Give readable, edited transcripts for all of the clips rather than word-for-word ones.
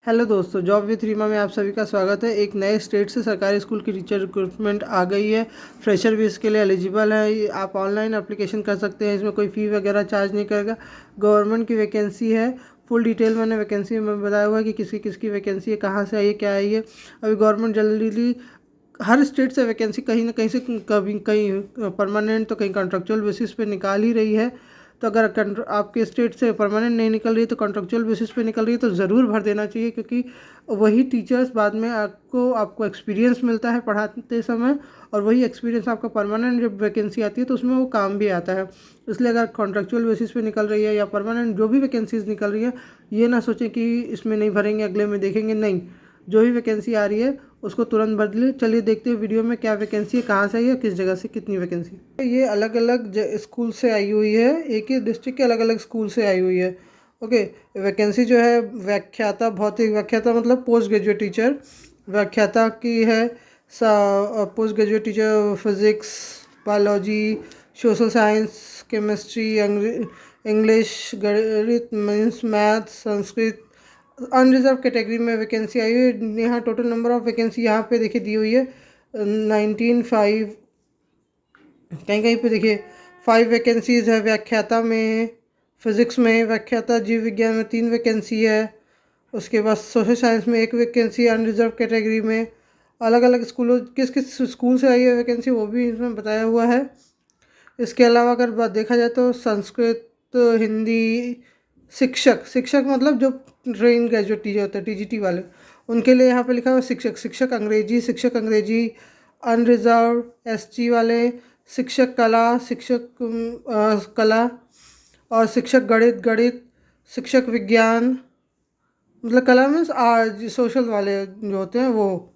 Hello दोस्तों, job with Reema में आप सभी का स्वागत है। एक नए स्टेट से सरकारी स्कूल की टीचर रिक्रूटमेंट आ गई है। फ्रेशर भी इसके लिए एलिजिबल है। आप ऑनलाइन एप्लीकेशन कर सकते हैं, इसमें कोई फ़ी वगैरह चार्ज नहीं करेगा। गवर्नमेंट की वैकेंसी है। फुल डिटेल मैंने वैकेंसी में बताया हुआ है कि किसकी किसकी वैकेंसी है, कहाँ से आई है, क्या आई है। अभी गवर्नमेंट जल्दी हर स्टेट से वैकेंसी कहीं ना कहीं से, कभी कहीं परमानेंट तो कहीं कॉन्ट्रेक्चुअल बेसिस पे निकाल ही रही है। तो अगर आपके स्टेट से परमानेंट नहीं निकल रही तो कॉन्ट्रेक्चुअल बेसिस पे निकल रही है तो ज़रूर भर देना चाहिए, क्योंकि वही टीचर्स बाद में आपको एक्सपीरियंस मिलता है पढ़ाते समय, और वही एक्सपीरियंस आपका परमानेंट जब वैकेंसी आती है तो उसमें वो काम भी आता है। इसलिए अगर कॉन्ट्रेक्चुअल बेसिस पे निकल रही है या परमानेंट जो भी वैकेंसीज निकल रही है, ये ना सोचें कि इसमें नहीं भरेंगे, अगले में देखेंगे। नहीं, जो भी वैकेंसी आ रही है उसको तुरंत भर ले। चलिए देखते हैं वीडियो में क्या वैकेंसी है, कहाँ से आई है, किस जगह से कितनी वैकेंसी। ये अलग अलग स्कूल से आई हुई है, एक ही डिस्ट्रिक्ट के अलग अलग स्कूल से आई हुई है। ओके। वैकेंसी जो है व्याख्याता, भौतिक व्याख्याता मतलब पोस्ट ग्रेजुएट टीचर व्याख्याता की है। Post graduate teacher physics, biology, social science, chemistry, English, गणित means math, Sanskrit. Unreserved category में वैकेंसी आई हुई है। यहाँ टोटल नंबर ऑफ वैकेंसी यहाँ पे देखिए दी हुई है 19,500। कहीं कहीं पे देखिए 5 वैकेंसीज़ है व्याख्याता में। फिज़िक्स में व्याख्याता, जीव विज्ञान में 3 वैकेंसी है। उसके बाद सोशल साइंस में 1 वैकेंसी अनरिजर्व कैटेगरी में। अलग अलग स्कूलों, किस किस स्कूल से आई है वैकेंसी वो भी इसमें बताया हुआ है। इसके अलावा अगर बात देखा जाए तो संस्कृत, हिंदी, शिक्षक शिक्षक मतलब जो ट्रेन ग्रेजुएट टीचर होते हैं, टीजीटी वाले, उनके लिए यहाँ पे लिखा हुआ शिक्षक। शिक्षक अंग्रेजी अनरिजर्व, एसटी वाले शिक्षक कला, कला, और शिक्षक गणित, शिक्षक विज्ञान मतलब कला मीन्स आज सोशल वाले जो होते हैं वो।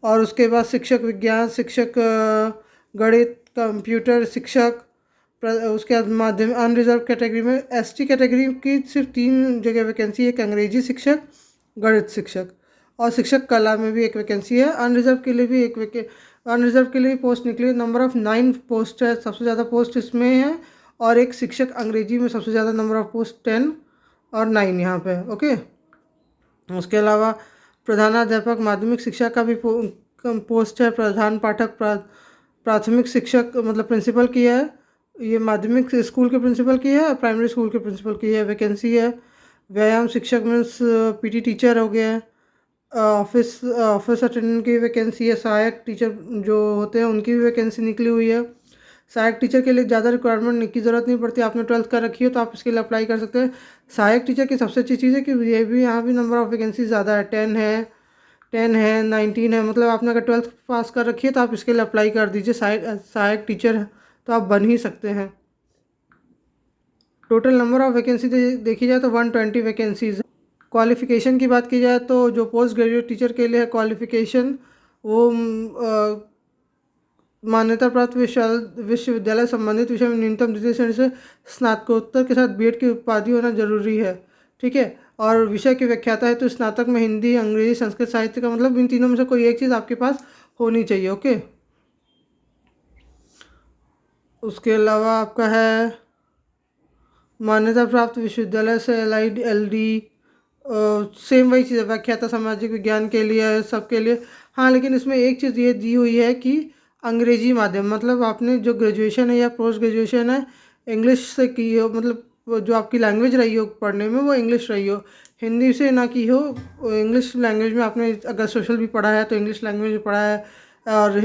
और उसके बाद शिक्षक विज्ञान, शिक्षक गणित, कंप्यूटर शिक्षक। उसके बाद माध्यम अनरिजर्व कैटेगरी में एसटी कैटेगरी की सिर्फ 3 जगह वैकेंसी है, एक अंग्रेजी शिक्षक, गणित शिक्षक, और शिक्षक कला में भी 1 वैकेंसी है। अनरिजर्व के लिए भी अनरिजर्व के लिए पोस्ट निकली। नंबर ऑफ 9 पोस्ट है, सबसे ज़्यादा पोस्ट इसमें है। और एक शिक्षक अंग्रेजी में सबसे ज़्यादा नंबर ऑफ पोस्ट 10 और 9 यहाँ पे। ओके। उसके अलावा प्रधानाध्यापक माध्यमिक शिक्षा का भी पोस्ट है। प्रधान पाठक प्राथमिक शिक्षक मतलब प्रिंसिपल की है। ये माध्यमिक स्कूल के प्रिंसिपल की है, प्राइमरी स्कूल के प्रिंसिपल की है वैकेंसी है। व्यायाम शिक्षक मीन्स पीटी टीचर हो गया। ऑफिस अटेंडेंट की वैकेंसी है। सहायक टीचर जो होते हैं उनकी भी वैकेंसी निकली हुई है। सहायक टीचर के लिए ज़्यादा रिक्वायरमेंट की ज़रूरत नहीं पड़ती। आपने 12th कर रखी हो तो आप इसके लिए अप्लाई कर सकते हैं। सहायक टीचर की सबसे अच्छी चीज़ है कि ये भी, यहाँ भी नंबर ऑफ़ वैकेंसी ज़्यादा है। 10 है 19 है। मतलब आपने अगर 12th पास कर रखी है तो आप इसके लिए अप्लाई कर दीजिए। सहायक टीचर है तो आप बन ही सकते हैं। टोटल नंबर ऑफ़ वैकेंसी देखी जाए तो 120 वैकेंसीज़। क्वालिफ़िकेशन की बात की जाए तो जो पोस्ट ग्रेजुएट टीचर के लिए है क्वालिफ़िकेशन, वो मान्यता प्राप्त विश्वविद्यालय संबंधित विषय में न्यूनतम द्वितीय श्रेणी से स्नातकोत्तर के साथ बीएड की उपाधि होना जरूरी है। ठीक है। और विषय की व्याख्याता है तो स्नातक में हिंदी, अंग्रेजी, संस्कृत साहित्य का मतलब इन तीनों में से कोई एक चीज़ आपके पास होनी चाहिए। ओके। उसके अलावा आपका है मान्यता प्राप्त विश्वविद्यालय से एलआईडी, एलडी, सेम वही चीज़ है। व्याख्याता सामाजिक विज्ञान के लिए है, सबके लिए। हाँ, लेकिन इसमें एक चीज़ ये दी हुई है कि अंग्रेजी माध्यम, मतलब आपने जो ग्रेजुएशन है या पोस्ट ग्रेजुएशन है इंग्लिश से की हो, मतलब जो आपकी लैंग्वेज रही हो पढ़ने में वो इंग्लिश रही हो, हिंदी से ना की हो। इंग्लिश लैंग्वेज में आपने अगर सोशल भी पढ़ा है तो इंग्लिश लैंग्वेज में पढ़ा है, और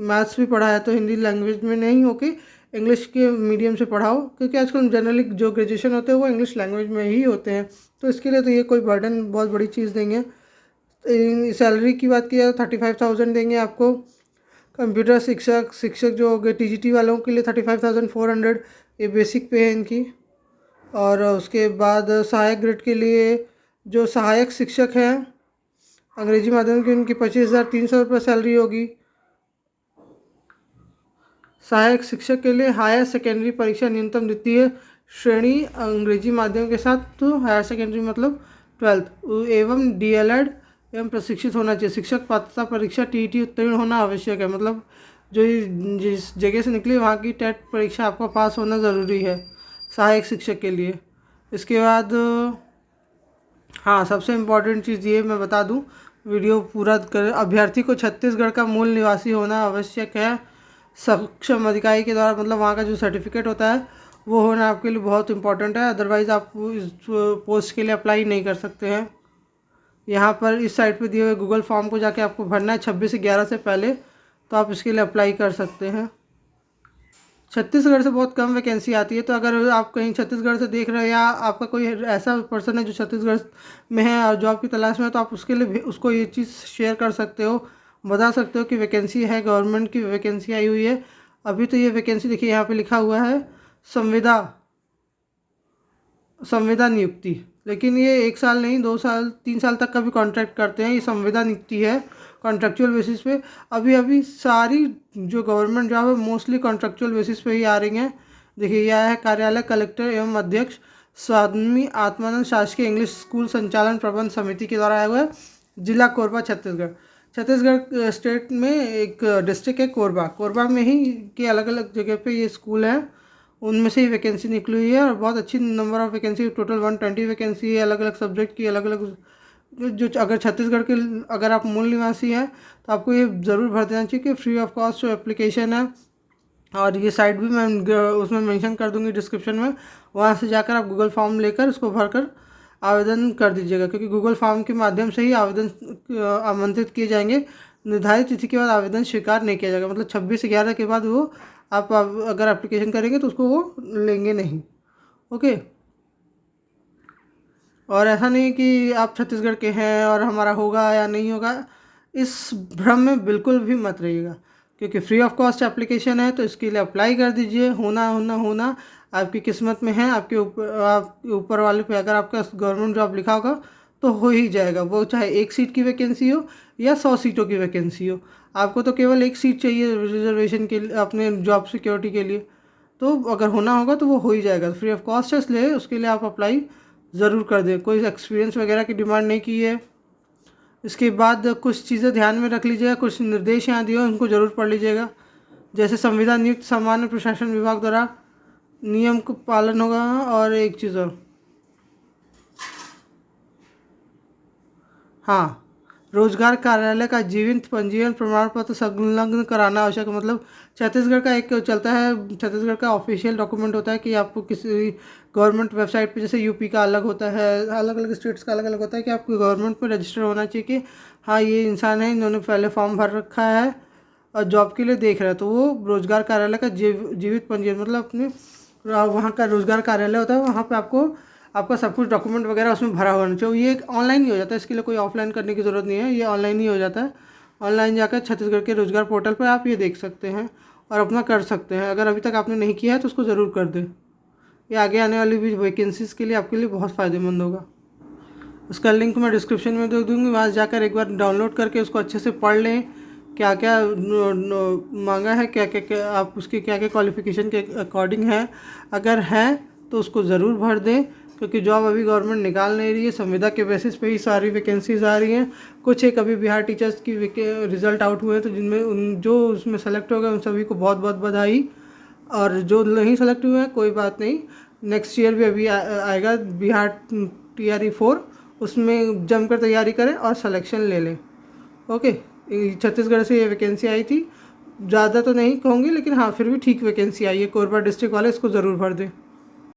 मैथ्स भी पढ़ा है तो हिंदी लैंग्वेज में नहीं हो कि इंग्लिश के मीडियम से पढ़ाओ, क्योंकि आजकल जनरली जो ग्रेजुएशन होते हैं वो इंग्लिश लैंग्वेज में ही होते हैं। तो इसके लिए तो ये कोई बर्डन बहुत बड़ी चीज़ देंगे। सैलरी की बात की जाए तो 35,000 देंगे आपको। कंप्यूटर शिक्षक जो हो गए टीजीटी वालों के लिए 35,400, ये बेसिक पे है इनकी। और उसके बाद सहायक ग्रेड के लिए जो सहायक शिक्षक हैं अंग्रेजी माध्यम की, उनकी 25,300 रुपये सैलरी होगी। सहायक शिक्षक के लिए हायर सेकेंडरी परीक्षा न्यूनतम द्वितीय श्रेणी अंग्रेजी माध्यम के साथ, तो हायर सेकेंडरी मतलब 12th एवं डीएलएड एवं प्रशिक्षित होना चाहिए। शिक्षक पात्रता परीक्षा टीईटी उत्तीर्ण होना आवश्यक है। मतलब जो जिस जगह से निकली वहाँ की टेट परीक्षा आपका पास होना ज़रूरी है सहायक शिक्षक के लिए। इसके बाद हाँ, सबसे इम्पोर्टेंट चीज़ ये मैं बता दूँ, वीडियो पूरा कर, अभ्यर्थी को छत्तीसगढ़ का मूल निवासी होना आवश्यक है। सक्षम अधिकारी के द्वारा, मतलब वहाँ का जो सर्टिफिकेट होता है वो होना आपके लिए बहुत इंपॉर्टेंट है, अदरवाइज़ आप इस पोस्ट के लिए अप्लाई नहीं कर सकते हैं। यहाँ पर इस साइट पे दिए हुए गूगल फॉर्म को जाके आपको भरना है 26/11 से पहले, तो आप इसके लिए अप्लाई कर सकते हैं। छत्तीसगढ़ से बहुत कम वैकेंसी आती है, तो अगर आप कहीं छत्तीसगढ़ से देख रहे हैं या आपका कोई ऐसा पर्सन है जो छत्तीसगढ़ में है और जॉब की तलाश में है, तो आप उसके लिए उसको ये चीज़ शेयर कर सकते हो, बता सकते हो कि वैकेंसी है, गवर्नमेंट की वैकेंसी आई हुई है। अभी तो ये वैकेंसी देखिए यहाँ पे लिखा हुआ है संविदा संविदा नियुक्ति, लेकिन ये 1 साल नहीं, 2 साल 3 साल तक का भी कॉन्ट्रैक्ट करते हैं। ये संविदा नियुक्ति है, कॉन्ट्रेक्चुअल बेसिस पे। अभी अभी सारी जो गवर्नमेंट जॉब है मोस्टली कॉन्ट्रेक्चुअल बेसिस पे ही आ रही हैं। देखिए यह है कार्यालय कलेक्टर एवं अध्यक्ष स्वामी आत्मानंद शासकीय इंग्लिश स्कूल संचालन प्रबंध समिति के द्वारा आया हुआ है। जिला कोरबा, छत्तीसगढ़। छत्तीसगढ़ स्टेट में एक डिस्ट्रिक्ट है कोरबा, कोरबा में ही के अलग अलग जगह पे ये स्कूल है, उनमें से ही वैकेंसी निकली हुई है और बहुत अच्छी number of vacancy, total 120 vacancy है अलग अलग सब्जेक्ट की, अलग अलग जो अगर छत्तीसगढ़ के अगर आप मूल निवासी हैं तो आपको ये ज़रूर भर देना चाहिए कि फ्री ऑफ कॉस्ट जो एप्लीकेशन है। और ये साइट भी मैं उसमें मेंशन कर दूंगी डिस्क्रिप्शन में, वहाँ से जाकर आप गूगल फॉर्म लेकर उसको भरकर आवेदन कर दीजिएगा, क्योंकि गूगल फॉर्म के माध्यम से ही आवेदन आमंत्रित किए जाएंगे। निर्धारित तिथि के बाद आवेदन स्वीकार नहीं किया जाएगा, मतलब 26/11 के बाद वो आप अगर एप्लीकेशन करेंगे तो उसको वो लेंगे नहीं। ओके, और ऐसा नहीं कि आप छत्तीसगढ़ के हैं और हमारा होगा या नहीं होगा, इस भ्रम में बिल्कुल भी मत रहिएगा, क्योंकि फ्री ऑफ कॉस्ट एप्लीकेशन है, तो इसके लिए अप्लाई कर दीजिए। होना होना होना आपकी किस्मत में है, आपके ऊपर वाले पे अगर आपका गवर्नमेंट जॉब लिखा होगा तो हो ही जाएगा, वो चाहे 1 सीट की वैकेंसी हो या 100 सीटों की वैकेंसी हो। आपको तो केवल 1 सीट चाहिए रिजर्वेशन के लिए, अपने जॉब सिक्योरिटी के लिए, तो अगर होना होगा तो वो हो ही जाएगा। फ्री ऑफ कॉस्ट है, इसलिए उसके लिए आप अप्लाई ज़रूर कर दें। कोई एक्सपीरियंस वगैरह की डिमांड नहीं की है। इसके बाद कुछ चीज़ें ध्यान में रख लीजिएगा, कुछ निर्देश यहाँ दिए हैं उनको ज़रूर पढ़ लीजिएगा। जैसे संविदा नियुक्त सामान्य प्रशासन विभाग द्वारा नियम को पालन होगा, और एक चीज़ और, हाँ, रोजगार कार्यालय का जीवित पंजीयन प्रमाण पत्र संलग्न कराना आवश्यक है। मतलब छत्तीसगढ़ का एक चलता है, छत्तीसगढ़ का ऑफिशियल डॉक्यूमेंट होता है कि आपको किसी गवर्नमेंट वेबसाइट पे, जैसे यूपी का अलग होता है, अलग अलग स्टेट्स का अलग अलग होता है, कि आपको गवर्नमेंट में रजिस्टर होना चाहिए कि हाँ ये इंसान है, इन्होंने पहले फॉर्म भर रखा है और जॉब के लिए देख रहा है, तो वो रोजगार कार्यालय का जीवित पंजीयन, मतलब अपने वहाँ का रोजगार कार्यालय होता है, वहाँ पर आपका सब कुछ डॉक्यूमेंट वगैरह उसमें भरा होना चाहिए। ये ऑनलाइन ही हो जाता है, इसके लिए कोई ऑफलाइन करने की ज़रूरत नहीं है, ये ऑनलाइन ही हो जाता है। ऑनलाइन जाकर छत्तीसगढ़ के रोजगार पोर्टल पर आप ये देख सकते हैं और अपना कर सकते हैं। अगर अभी तक आपने नहीं किया है तो उसको ज़रूर कर दें, ये आगे आने वाली भी वैकेंसीज़ के लिए आपके लिए बहुत फ़ायदेमंद होगा। उसका लिंक मैं डिस्क्रिप्शन में दे दूँगी, वहाँ जाकर एक बार डाउनलोड करके उसको अच्छे से पढ़ लें, क्या क्या मांगा है, क्या क्या आप उसकी क्या क्या क्वालिफ़िकेशन के अकॉर्डिंग है। अगर है तो उसको ज़रूर भर दें, क्योंकि जॉब अभी गवर्नमेंट निकाल नहीं रही है, संविदा के बेसिस पे ही सारी वैकेंसीज आ रही हैं। कुछ एक अभी बिहार टीचर्स की रिज़ल्ट आउट हुए हैं, तो जिनमें जो उसमें सेलेक्ट हो गए उन सभी को बहुत बहुत बधाई, और जो नहीं सेलेक्ट हुए हैं कोई बात नहीं, नेक्स्ट ईयर भी अभी आएगा बिहार TRE 4, उसमें जमकर तैयारी करें और सिलेक्शन ले लें। ओके, छत्तीसगढ़ से ये वैकेंसी आई थी, ज़्यादा तो नहीं कहूँगी, लेकिन हाँ फिर भी ठीक वैकेंसी आई है। कोरबा डिस्ट्रिक्ट वाले इसको ज़रूर भर दें।